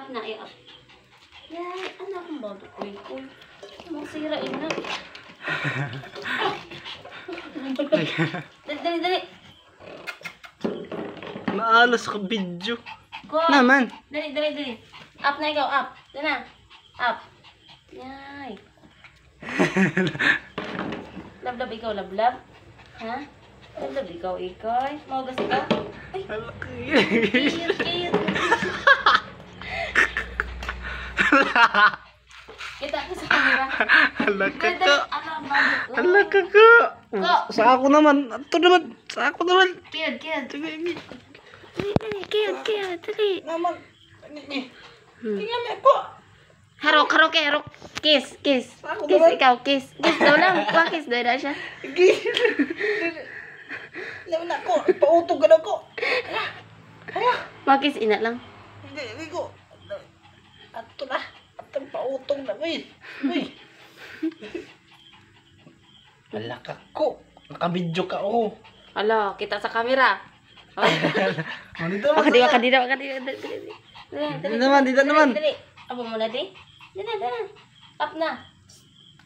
Up na, up. Yay, anak mo ba? Kuy. Masirain na. Dali. Maalas ka video. Go. Naman. Dali. Up na ikaw, up. Dali na. Up. Yay. Love, ikaw, love. Ha? Love, ikaw. Maugas ikaw. Ay, cute. Kita ko sa camera. Halak ka Dali, ka. alam, bago. Halak ka ka. Go. Sa ako naman. Ito naman. Sa ako naman. Cute. Sige. Dali. Dali. Naman. Tingnan mo ako. Harok. Kiss. Ako Kiss naman. ikaw, kiss. Kiss daw lang. Kiss daw na siya. Naman ako. Pautog ka na ako. Kiss ina lang. Hindi ko. Ato na. Atong pautog na. Uy. Halak ako. Nakabidyo ka oh. Alo, kita sa camera. Oh. Dito Dali. Dito naman. Dali. Abo mo na di? Dali. Up na.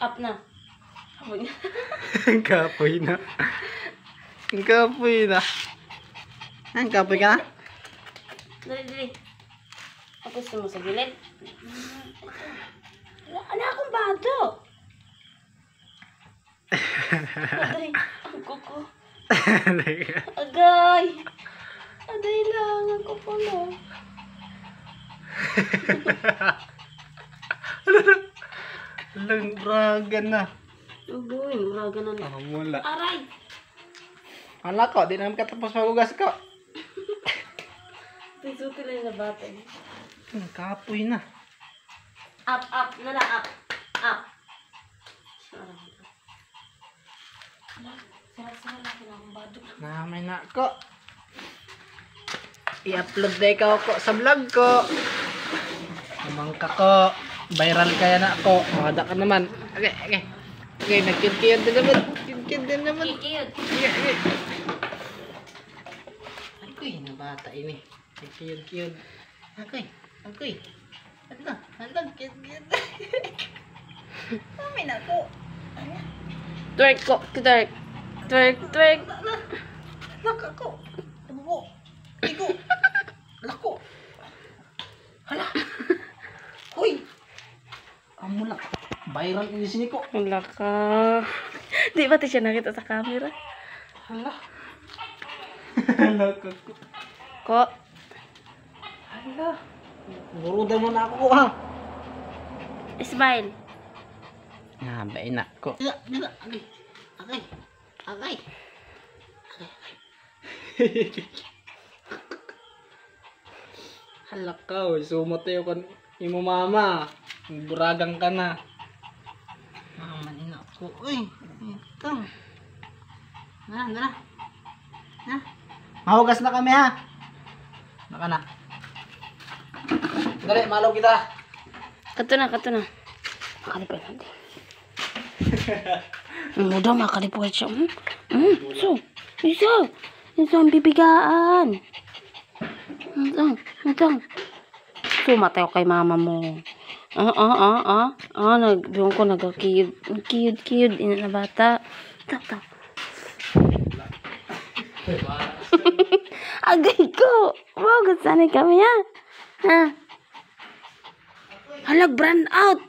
Abo niya. Ang kapoy na. Ang kapoy ka na? Dali. Ako gusto mo sa gilid. Ano akong bato? Aday, ang kuko. Agay. Aday lang, ang kuko mo. Lang raga na. Ugoy, muraga na lang. Mula. Aray! Hala ko, di naman katapos magugas ko. Pisuti lang na bata. Ang kapoy na. Up. Up. Sarap lang akong badok. Namay na ko. I-upload na ikaw ko sa vlog ko. Kumangka ko. Viral kaya na ako. Mada ka naman. Okay. Nagkid-kid din naman. Cute. Ako'y na bata ini. Nagkid-kid. Ako'y. Halag, kid. Mami na ko. Twerk ko. Twerk. Laka ko. Tubo. Igo. Lako. Hala. Hoy. Amo lang. Viral ini sini ko. Wala ka. Di ba siya nakita sa camera? Hala. Hala ko. Ko. Hala. Burudan mo na ako ha. Smile. Bain na ko. Dila. Agay. Hala ka. Sumote ko imo mama. Buragang ka na. Mama ina ko. Uy. Ito. Dala. Mahugas na kami ha. Naka na. Dali, malaw kita. Kato na. Makalipay natin. Muda makalipay siya. Isa ang bibigaan. Ito. Sumatay ko kay mama mo. Nagbiyon ko nag-cute. Ina na bata. Ito. Agay ko. Wow, sanay kami ha. Halag brand out.